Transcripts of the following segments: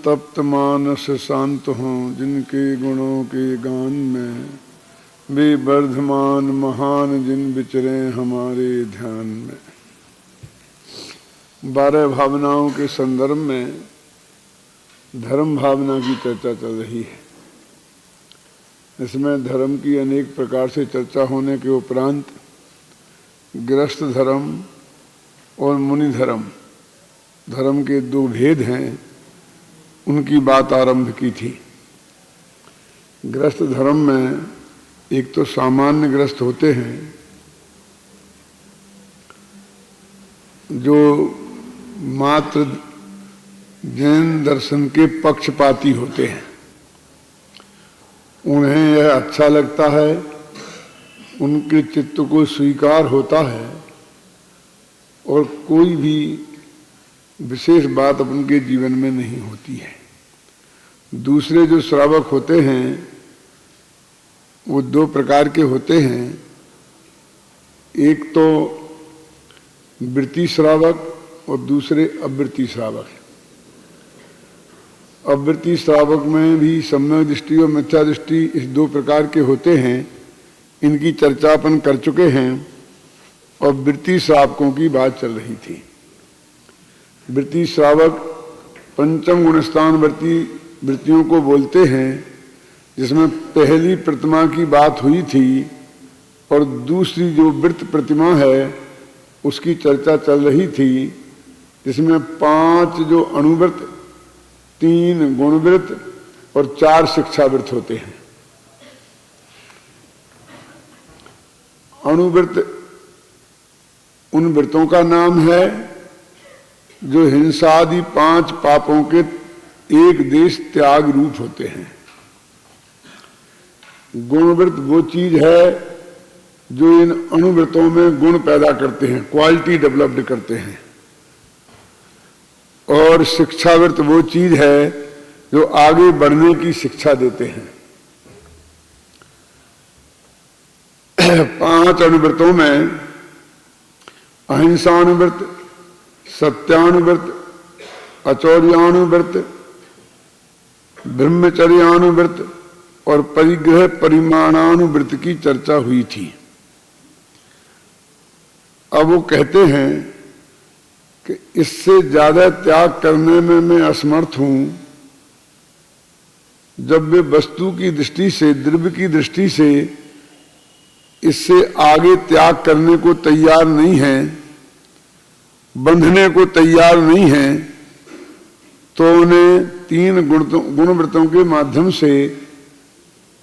तप्त मानस शांत हों, जिनके गुणों के गान में वे वर्धमान महान जिन विचरे हमारे ध्यान में। 12 भावनाओं के संदर्भ में धर्म भावना की चर्चा चल रही है। इसमें धर्म की अनेक प्रकार से चर्चा होने के उपरांत गृहस्थ धर्म और मुनि धर्म, धर्म के 2 भेद हैं, उनकी बात आरंभ की थी। गृहस्थ धर्म में एक तो सामान्य गृहस्थ होते हैं जो मात्र जैन दर्शन के पक्षपाती होते हैं। उन्हें यह अच्छा लगता है, उनके चित्त को स्वीकार होता है और कोई भी विशेष बात उनके जीवन में नहीं होती है। दूसरे जो श्रावक होते हैं वो 2 प्रकार के होते हैं। एक तो वृत्ति श्रावक और दूसरे अवृत्ति श्रावक। अवृत्ति श्रावक में भी सम्यक दृष्टि और मिथ्या दृष्टि इस 2 प्रकार के होते हैं। इनकी चर्चा अपन कर चुके हैं और वृत्ति श्रावकों की बात चल रही थी। वृत्ति श्रावक पंचम गुणस्थान वृत्तियों को बोलते हैं, जिसमें पहली प्रतिमा की बात हुई थी और दूसरी जो वृत्त प्रतिमा है उसकी चर्चा चल रही थी, जिसमें 5 जो अणुवृत्त, 3 गुणवृत्त और 4 शिक्षावृत्त होते हैं। अणुवृत्त उन वृत्तों का नाम है जो हिंसादि 5 पापों के एक देश त्याग रूप होते हैं। गुणवृत्त वो चीज है जो इन अणुवृत्तों में गुण पैदा करते हैं, क्वालिटी डेवलप्ड करते हैं। और शिक्षावृत्त वो चीज है जो आगे बढ़ने की शिक्षा देते हैं। 5 अणुवृत्तों में अहिंसानुवृत्त, सत्यानुवृत्त, अचौर्यानुवृत्त, ब्रह्मचर्यानुवृत्त और परिग्रह परिमाणानुवृत्त की चर्चा हुई थी। अब वो कहते हैं कि इससे ज्यादा त्याग करने में मैं असमर्थ हूं जब वे वस्तु की दृष्टि से, द्रव्य की दृष्टि से इससे आगे त्याग करने को तैयार नहीं है, बंधने को तैयार नहीं है, तो उन्हें 3 गुणवृत्तों के माध्यम से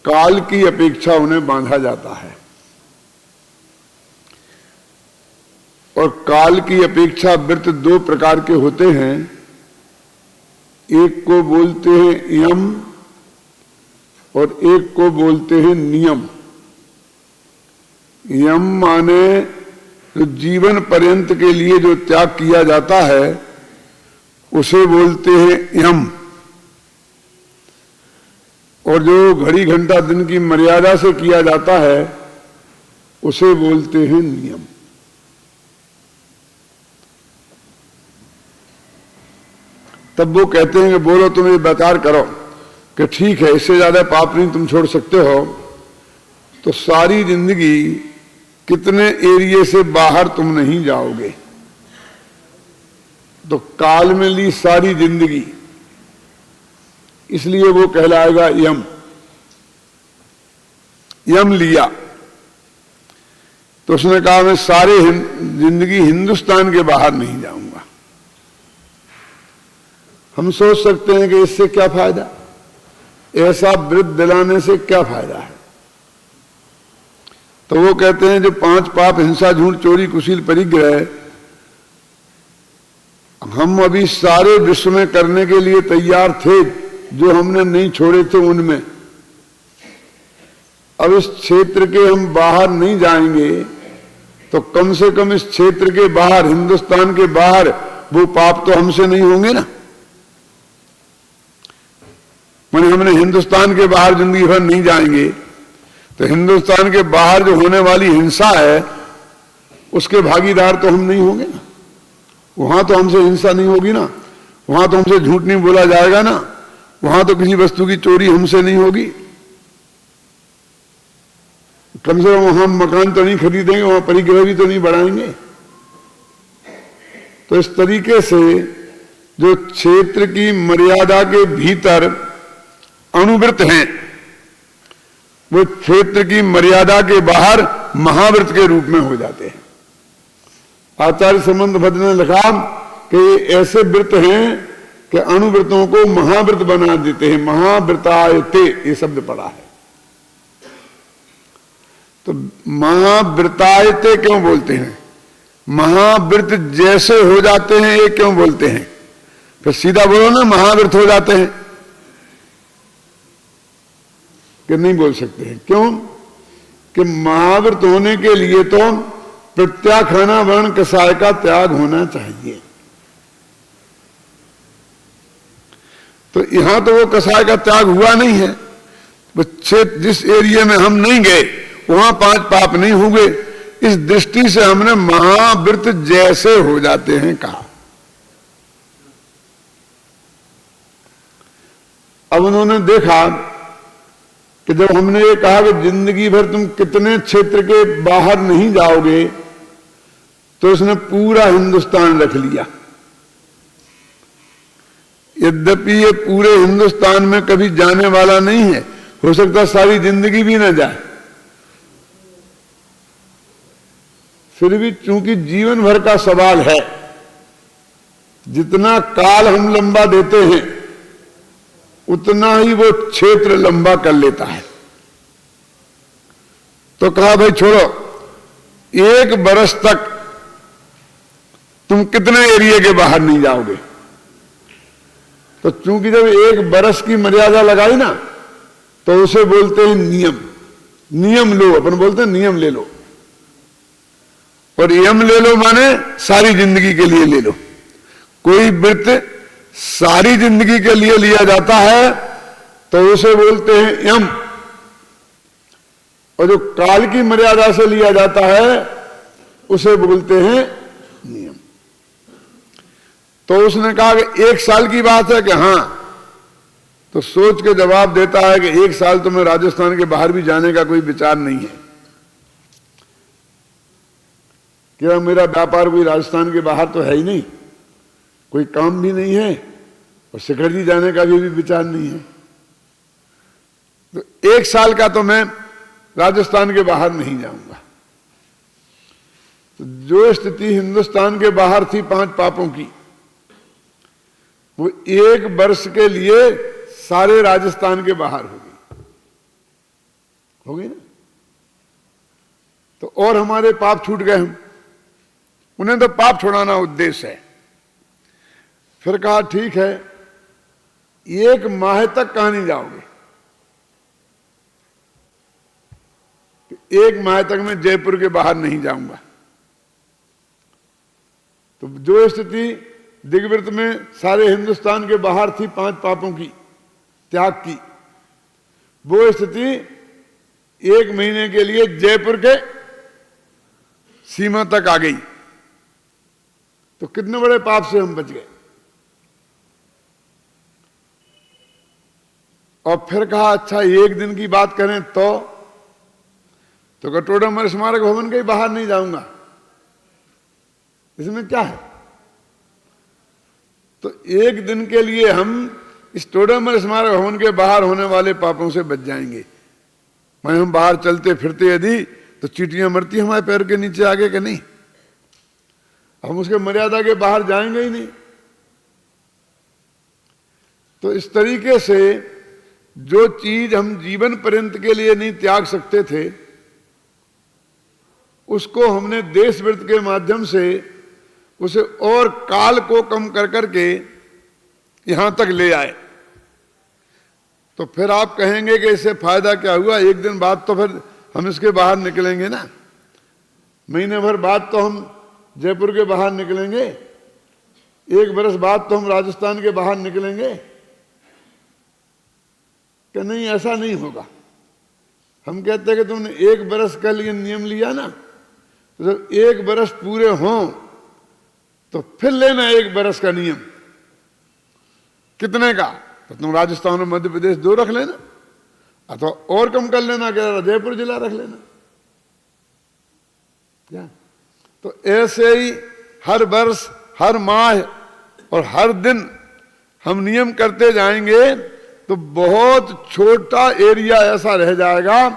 काल की अपेक्षा उन्हें बांधा जाता है। और काल की अपेक्षा वृत्त 2 प्रकार के होते हैं। एक को बोलते हैं यम और एक को बोलते हैं नियम। यम माने जो जीवन पर्यंत के लिए जो त्याग किया जाता है उसे बोलते हैं यम, और जो घड़ी घंटा दिन की मर्यादा से किया जाता है उसे बोलते हैं नियम। तब वो कहते हैं कि बोलो तुम ये विचार करो कि ठीक है, इससे ज्यादा पाप नहीं तुम छोड़ सकते हो, तो सारी जिंदगी कितने एरिए से बाहर तुम नहीं जाओगे। तो काल में ली सारी जिंदगी, इसलिए वो कहलाएगा यम। यम लिया तो उसने कहा मैं सारे जिंदगी हिंदुस्तान के बाहर नहीं जाऊंगा। हम सोच सकते हैं कि इससे क्या फायदा, ऐसा व्रत दिलाने से क्या फायदा है। तो वो कहते हैं जो 5 पाप, हिंसा, झूठ, चोरी, कुशील, परिग्रह, हम अभी सारे विश्व में करने के लिए तैयार थे, जो हमने नहीं छोड़े थे उनमें। अब इस क्षेत्र के हम बाहर नहीं जाएंगे तो कम से कम इस क्षेत्र के बाहर, हिंदुस्तान के बाहर, वो पाप तो हमसे नहीं होंगे ना। माने हमने हिंदुस्तान के बाहर जिंदगी भर नहीं जाएंगे तो हिंदुस्तान के बाहर जो होने वाली हिंसा है उसके भागीदार तो हम नहीं होंगे ना। वहां तो हमसे हिंसा नहीं होगी ना, वहां तो हमसे झूठ नहीं बोला जाएगा ना, वहां तो किसी वस्तु की चोरी हमसे नहीं होगी, कम से कम वहां मकान तो नहीं खरीदेंगे, वहां परिग्रह भी तो नहीं बढ़ाएंगे। तो इस तरीके से जो क्षेत्र की मर्यादा के भीतर अणुव्रत हैं, वो क्षेत्र की मर्यादा के बाहर महाव्रत के रूप में हो जाते हैं। आचार्य संबंध भद्र ने लिखा कि ऐसे व्रत हैं कि अणुव्रतों को महाव्रत बना देते हैं। महाव्रतायते ये शब्द पड़ा है। तो महाव्रतायते क्यों बोलते हैं? महाव्रत जैसे हो जाते हैं ये क्यों बोलते हैं? फिर सीधा बोलो ना, महाव्रत हो जाते हैं कि नहीं बोल सकते हैं? क्यों? कि महाव्रत होने के लिए तो प्रत्याखाना वर्ण कसाय का त्याग होना चाहिए। तो यहां तो वो कसाय का त्याग हुआ नहीं है। जिस एरिया में हम नहीं गए वहां 5 पाप नहीं होंगे। इस दृष्टि से हमने महाव्रत जैसे हो जाते हैं कहा। अब उन्होंने देखा कि जब हमने ये कहा कि जिंदगी भर तुम कितने क्षेत्र के बाहर नहीं जाओगे, तो उसने पूरा हिंदुस्तान रख लिया। यद्यपि ये पूरे हिंदुस्तान में कभी जाने वाला नहीं है, हो सकता सारी जिंदगी भी न जाए, फिर भी चूंकि जीवन भर का सवाल है, जितना काल हम लंबा देते हैं उतना ही वो क्षेत्र लंबा कर लेता है। तो कहा भाई छोड़ो, 1 बरस तक तुम कितने एरिया के बाहर नहीं जाओगे। तो चूंकि जब 1 बरस की मर्यादा लगाई ना, तो उसे बोलते हैं नियम। नियम लो, अपन बोलते हैं नियम ले लो। और यम ले लो माने सारी जिंदगी के लिए ले लो। कोई व्रत सारी जिंदगी के लिए लिया जाता है तो उसे बोलते हैं यम, और जो काल की मर्यादा से लिया जाता है उसे बोलते हैं नियम। तो उसने कहा कि 1 साल की बात है कि हां, तो सोच के जवाब देता है कि 1 साल तो मैं राजस्थान के बाहर भी जाने का कोई विचार नहीं है। क्या मेरा व्यापार कोई राजस्थान के बाहर तो है ही नहीं, कोई काम भी नहीं है, और शिखर जी जाने का भी विचार नहीं है। तो 1 साल का तो मैं राजस्थान के बाहर नहीं जाऊंगा। तो जो स्थिति हिंदुस्तान के बाहर थी 5 पापों की, वो 1 वर्ष के लिए सारे राजस्थान के बाहर होगी ना। तो और हमारे पाप छूट गए। हम उन्हें तो पाप छुड़ाना उद्देश्य है। फिर कहा ठीक है, 1 माह तक कहां नहीं जाओगे? 1 माह तक मैं जयपुर के बाहर नहीं जाऊंगा। तो जो स्थिति दिग्व्रत में सारे हिंदुस्तान के बाहर थी 5 पापों की त्याग की, वो स्थिति 1 महीने के लिए जयपुर के सीमा तक आ गई। तो कितने बड़े पाप से हम बच गए। और फिर कहा अच्छा 1 दिन की बात करें तो कटोडमल स्मारक भवन के बाहर नहीं जाऊंगा। इसमें क्या है? तो 1 दिन के लिए हम इस टोडरमल स्मारक भवन के बाहर होने वाले पापों से बच जाएंगे। मैं हम बाहर चलते फिरते यदि तो चींटियां मरती हमारे पैर के नीचे आगे कि नहीं, हम उसके मर्यादा के बाहर जाएंगे ही नहीं। तो इस तरीके से जो चीज हम जीवन पर्यंत के लिए नहीं त्याग सकते थे, उसको हमने देश व्रत के माध्यम से उसे और काल को कम कर करके यहां तक ले आए। तो फिर आप कहेंगे कि इससे फायदा क्या हुआ? 1 दिन बाद तो फिर हम इसके बाहर निकलेंगे ना, महीने भर बाद तो हम जयपुर के बाहर निकलेंगे, 1 बरस बाद तो हम राजस्थान के बाहर निकलेंगे। कि नहीं, ऐसा नहीं होगा। हम कहते हैं कि तुमने 1 बरस का लिए नियम लिया ना, तो जब 1 बरस पूरे हों तो फिर लेना 1 बरस का नियम। कितने का? तो तुम राजस्थान और मध्य प्रदेश 2 रख लेना, अथवा और कम कर लेना, क्या जयपुर जिला रख लेना क्या। तो ऐसे ही हर वर्ष, हर माह और हर दिन हम नियम करते जाएंगे तो बहुत छोटा एरिया ऐसा रह जाएगा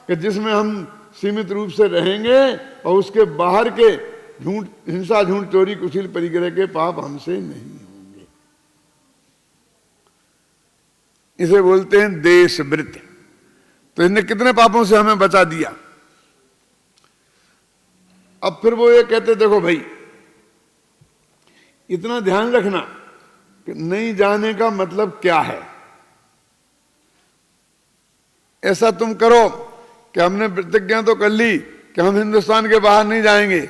कि जिसमें हम सीमित रूप से रहेंगे और उसके बाहर के झूठ, हिंसा, झूठ, चोरी, कुशील, परिग्रह के पाप हमसे नहीं होंगे। इसे बोलते हैं देशवृत्ति। तो इसने कितने पापों से हमें बचा दिया। अब फिर वो ये कहते, देखो भाई इतना ध्यान रखना कि नहीं जाने का मतलब क्या है। ऐसा तुम करो कि हमने प्रतिज्ञा तो कर ली कि हम हिंदुस्तान के बाहर नहीं जाएंगे,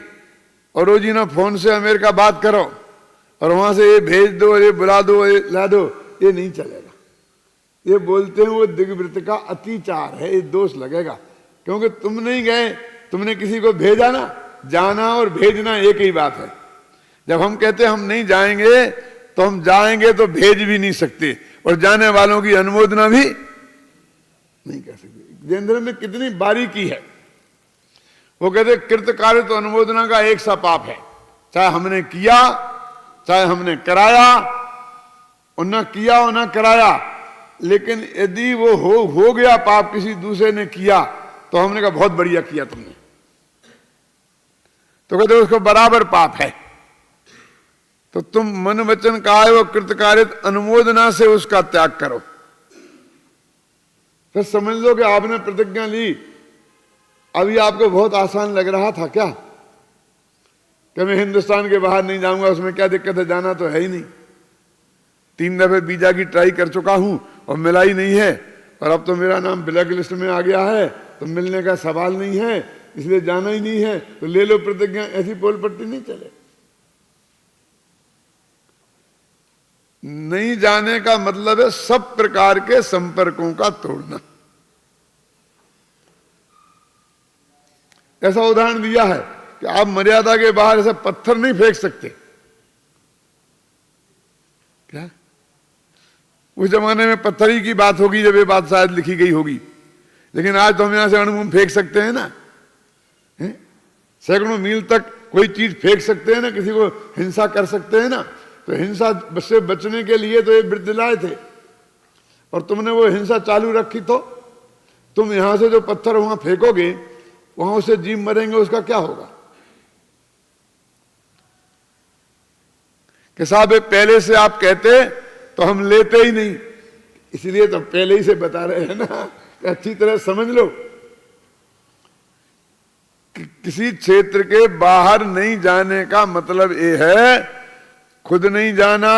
और रोजीना फोन से अमेरिका बात करो और वहां से ये भेज दो, ये बुला दो, ये ला दो, ये नहीं चलेगा। ये बोलते हैं वो दिग्वृत्त का अतिचार है, ये दोष लगेगा। क्योंकि तुम नहीं गए, तुमने किसी को भेजा ना। जाना और भेजना एक ही बात है। जब हम कहते हैं हम नहीं जाएंगे, तो हम जाएंगे तो भेज भी नहीं सकते, और जाने वालों की अनुमोदना भी नहीं कर सकते। जैन में कितनी बारीकी है। वो कहते कृत कार्य तो अनुमोदना का एक सा पाप है, चाहे हमने किया चाहे हमने कराया, और न किया और न कराया। लेकिन यदि वो हो गया पाप, किसी दूसरे ने किया, तो हमने कहा बहुत बढ़िया किया तुमने, तो कहते उसको बराबर पाप है। तो तुम मन वचन काय व कृतकार्य अनुमोदना से उसका त्याग करो। फिर समझ लो कि आपने प्रतिज्ञा ली। अभी आपको बहुत आसान लग रहा था क्या कि मैं हिंदुस्तान के बाहर नहीं जाऊंगा, उसमें क्या दिक्कत है, जाना तो है ही नहीं। 3 दफे वीजा की ट्राई कर चुका हूं और मिला ही नहीं है, और अब तो मेरा नाम ब्लैक लिस्ट में आ गया है, तो मिलने का सवाल नहीं है, इसलिए जाना ही नहीं है। तो ले लो प्रतिज्ञा। ऐसी पोल पट्टी नहीं चले। नहीं जाने का मतलब है सब प्रकार के संपर्कों का तोड़ना। ऐसा उदाहरण दिया है कि आप मर्यादा के बाहर ऐसे पत्थर नहीं फेंक सकते। क्या उस जमाने में पत्थर ही की बात होगी जब ये बात शायद लिखी गई होगी, लेकिन आज तो हम यहां से अणुबम फेंक सकते हैं ना। सैकड़ों मील तक कोई चीज फेंक सकते हैं ना, किसी को हिंसा कर सकते हैं ना। तो हिंसा से बचने के लिए तो ये वृद्ध लाए थे, और तुमने वो हिंसा चालू रखी। तो तुम यहां से जो पत्थर वहां फेंकोगे, वहां उसे जीव मरेंगे, उसका क्या होगा। कि साहब पहले से आप कहते तो हम लेते ही नहीं, इसलिए तो पहले ही से बता रहे हैं ना, अच्छी तरह समझ लो। कि किसी क्षेत्र के बाहर नहीं जाने का मतलब ये है खुद नहीं जाना,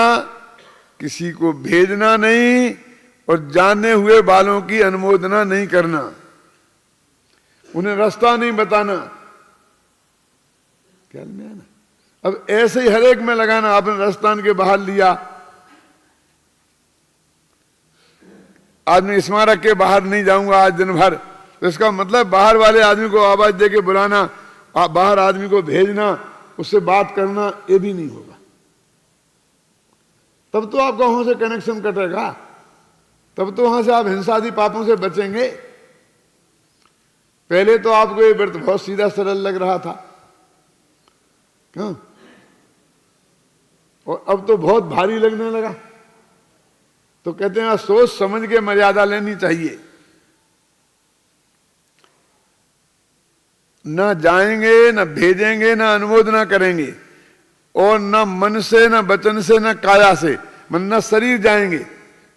किसी को भेजना नहीं, और जाने हुए वालों की अनुमोदना नहीं करना, उन्हें रास्ता नहीं बताना। ख्याल में है ना। अब ऐसे ही हर एक में लगाना। आपने राजस्थान के बाहर लिया, आदमी स्मारक के बाहर नहीं जाऊंगा आज दिन भर, तो इसका मतलब बाहर वाले आदमी को आवाज देके बुलाना, बाहर आदमी को भेजना, उससे बात करना, ये भी नहीं होगा। तब तो आपका वहां से कनेक्शन कटेगा, तब तो वहां से आप हिंसादी पापों से बचेंगे। पहले तो आपको ये व्रत बहुत सीधा सरल लग रहा था, क्यों? और अब तो बहुत भारी लगने लगा। तो कहते हैं सोच समझ के मर्यादा लेनी चाहिए। न जाएंगे, न भेजेंगे, न अनुमोदना करेंगे, और न मन से, न वचन से, न काया से। न शरीर जाएंगे,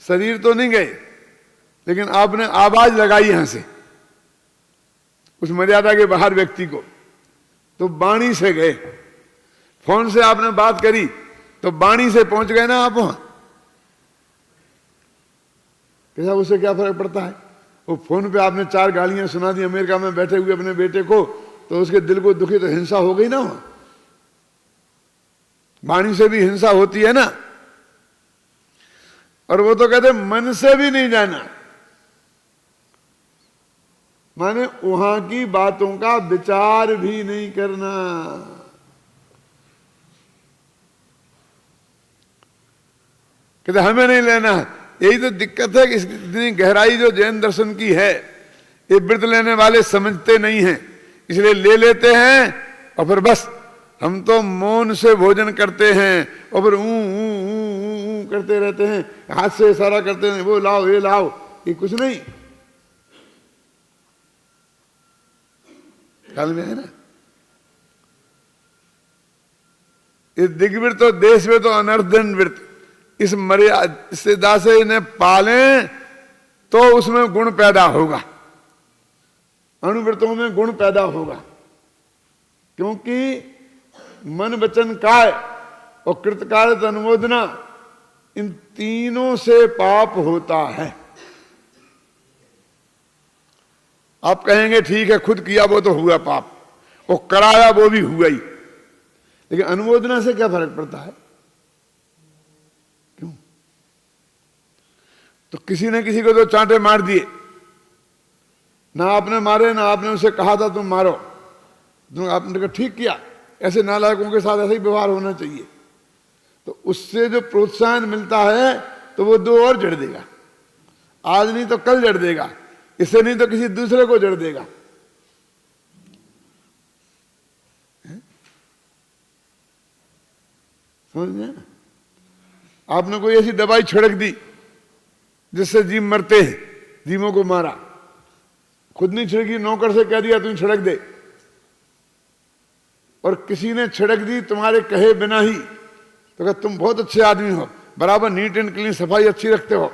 शरीर तो नहीं गए, लेकिन आपने आवाज लगाई यहां से उस मर्यादा के बाहर व्यक्ति को, तो वाणी से गए। फोन से आपने बात करी तो वाणी से पहुंच गए ना आप वहां। कैसा, उससे क्या फर्क पड़ता है। वो फोन पे आपने 4 गालियां सुना दी अमेरिका में बैठे हुए अपने बेटे को, तो उसके दिल को दुखी, तो हिंसा हो गई ना वहां। वाणी से भी हिंसा होती है ना। और वो तो कहते मन से भी नहीं जाना, माने वहां की बातों का विचार भी नहीं करना। कहते हमें नहीं लेना है, यही तो दिक्कत है कि इतनी गहराई जो जैन दर्शन की है ये व्रत लेने वाले समझते नहीं हैं, इसलिए ले लेते हैं और फिर बस हम तो मौन से भोजन करते हैं और फिर ऊ करते रहते हैं, हाथ से इशारा करते हैं, वो लाओ ये लाओ, ये कुछ नहीं। ख्याल में है ना? इस दिग्वृत और देश में तो अनर्धन वृत, इस मर्यादा से इन्हें पालें तो उसमें गुण पैदा होगा, अनुव्रतों में गुण पैदा होगा। क्योंकि मन वचन काय और कृतकार्य अनुमोदना, इन तीनों से पाप होता है। आप कहेंगे ठीक है खुद किया वो तो हुआ पाप, और कराया वो भी हुआ ही, लेकिन अनुमोदना से क्या फर्क पड़ता है? क्यों? तो किसी ने किसी को तो चांटे मार दिए, ना आपने मारे ना आपने उसे कहा था तुम मारो, तो आपने कहा ठीक किया। ऐसे नालायकों के साथ ऐसा ही व्यवहार होना चाहिए। तो उससे जो प्रोत्साहन मिलता है तो वो दो और जड़ देगा, आज नहीं तो कल जड़ देगा, इससे नहीं तो किसी दूसरे को जड़ देगा। समझ में? आपने कोई ऐसी दवाई छिड़क दी जिससे जीव मरते हैं, जीवों को मारा, खुद नहीं छिड़की, नौकर से कह दिया तुम छिड़क दे, और किसी ने छिड़क दी तुम्हारे कहे बिना ही, तो कहा तुम बहुत अच्छे आदमी हो, बराबर नीट एंड क्लीन, सफाई अच्छी रखते हो,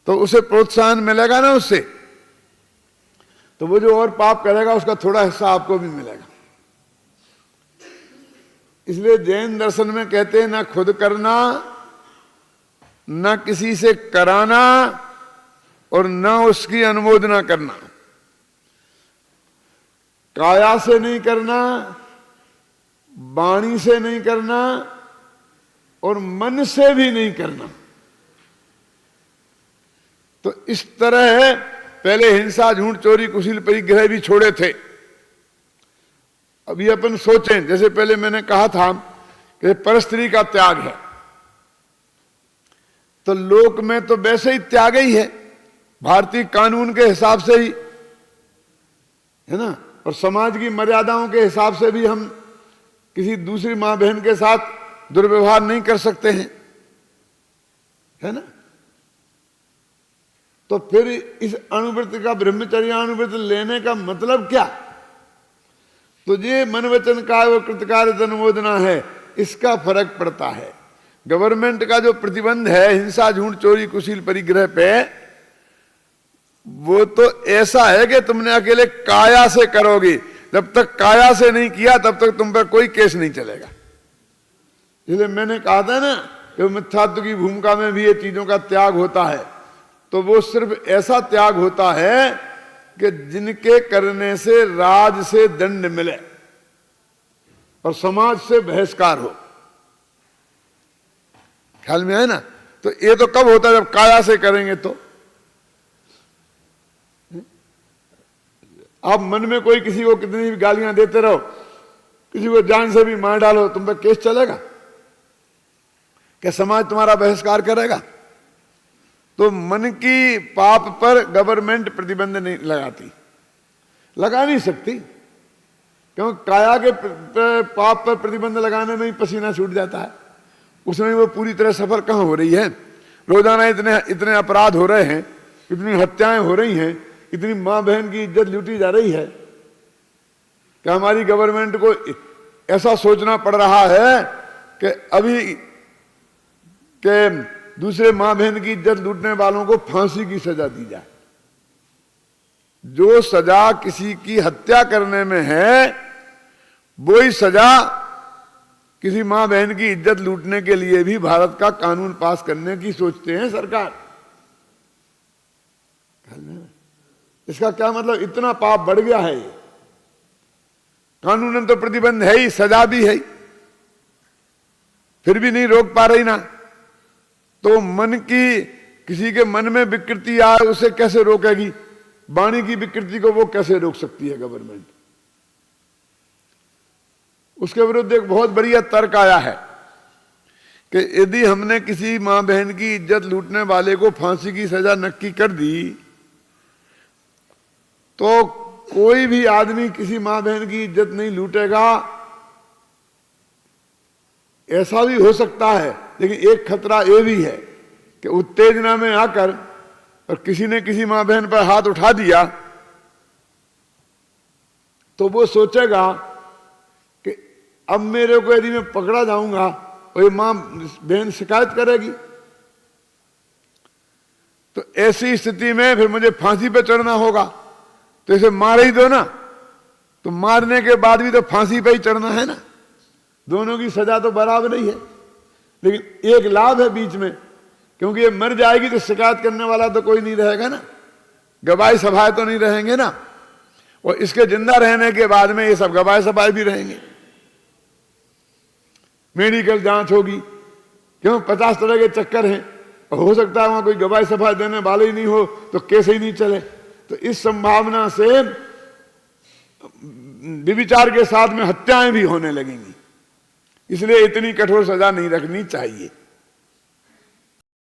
तो उसे प्रोत्साहन मिलेगा ना उससे, तो वो जो और पाप करेगा उसका थोड़ा हिस्सा आपको भी मिलेगा। इसलिए जैन दर्शन में कहते हैं ना खुद करना, न किसी से कराना, और न उसकी अनुमोदना करना। काया से नहीं करना, वाणी से नहीं करना, और मन से भी नहीं करना। तो इस तरह पहले हिंसा, झूठ, चोरी, कुशील, परिग्रह भी छोड़े थे। अभी अपन सोचें, जैसे पहले मैंने कहा था कि परस्त्री का त्याग है, तो लोक में तो वैसे ही त्याग ही है, भारतीय कानून के हिसाब से ही है ना, और समाज की मर्यादाओं के हिसाब से भी हम किसी दूसरी मां बहन के साथ दुर्व्यवहार नहीं कर सकते हैं, है ना। तो फिर इस अनुव्रत का, ब्रह्मचर्य अनुव्रत लेने का मतलब क्या? तो ये मन वचन काय व कृतकार्य अनुमोदना है, इसका फर्क पड़ता है। गवर्नमेंट का जो प्रतिबंध है हिंसा, झूठ, चोरी, कुशील, परिग्रह पे, वो तो ऐसा है कि तुमने अकेले काया से करोगे, जब तक काया से नहीं किया तब तक तुम पर कोई केस नहीं चलेगा। इसलिए मैंने कहा था ना कि मिथ्यात्व की भूमिका में भी ये चीजों का त्याग होता है, तो वो सिर्फ ऐसा त्याग होता है कि जिनके करने से राज से दंड मिले और समाज से बहिष्कार हो। ख्याल में है ना? तो ये तो कब होता है? जब काया से करेंगे। तो आप मन में कोई किसी को कितनी भी गालियां देते रहो, किसी को जान से भी मार डालो, तुम पर केस चलेगा क्या? समाज तुम्हारा बहिष्कार करेगा? तो मन की पाप पर गवर्नमेंट प्रतिबंध नहीं लगाती, लगा नहीं सकती, क्योंकि काया के पाप पर प्रतिबंध लगाने में ही पसीना छूट जाता है, उसमें वो पूरी तरह सफर कहां हो रही है। रोजाना इतने इतने अपराध हो रहे हैं, इतनी हत्याएं हो रही हैं, इतनी मां बहन की इज्जत लूटी जा रही है कि हमारी गवर्नमेंट को ऐसा सोचना पड़ रहा है कि अभी के दूसरे मां बहन की इज्जत लूटने वालों को फांसी की सजा दी जाए। जो सजा किसी की हत्या करने में है, वही सजा किसी मां बहन की इज्जत लूटने के लिए भी भारत का कानून पास करने की सोचते हैं सरकार। इसका क्या मतलब? इतना पाप बढ़ गया है। ये कानूनन तो प्रतिबंध है ही, सजा भी है, फिर भी नहीं रोक पा रही ना। तो मन की, किसी के मन में विकृति आए उसे कैसे रोकेगी? वाणी की विकृति को वो कैसे रोक सकती है गवर्नमेंट? उसके विरुद्ध एक बहुत बढ़िया तर्क आया है। कि यदि हमने किसी मां बहन की इज्जत लूटने वाले को फांसी की सजा नक्की कर दी तो कोई भी आदमी किसी मां बहन की इज्जत नहीं लूटेगा। ऐसा भी हो सकता है, लेकिन एक खतरा ये भी है कि उत्तेजना में आकर और किसी ने किसी मां बहन पर हाथ उठा दिया तो वो सोचेगा कि अब मेरे को यदि मैं पकड़ा जाऊंगा और ये मां बहन शिकायत करेगी, तो ऐसी स्थिति में फिर मुझे फांसी पे चढ़ना होगा। तो इसे मार ही दो ना, तो मारने के बाद भी तो फांसी पे ही चढ़ना है ना। दोनों की सजा तो बराबर ही है, लेकिन एक लाभ है बीच में, क्योंकि ये मर जाएगी तो शिकायत करने वाला तो कोई नहीं रहेगा ना, गवाही सभाएं तो नहीं रहेंगे ना, और इसके जिंदा रहने के बाद में ये सब गवाही सभाएं भी रहेंगे। मेडिकल जांच होगी, क्यों 50 तरह के चक्कर हैं, और हो सकता है वहां कोई गवाही सभा देने वाले ही नहीं हो तो केस ही नहीं चले। तो इस संभावना से विचार के साथ में हत्याएं भी होने लगेंगी, इसलिए इतनी कठोर सजा नहीं रखनी चाहिए।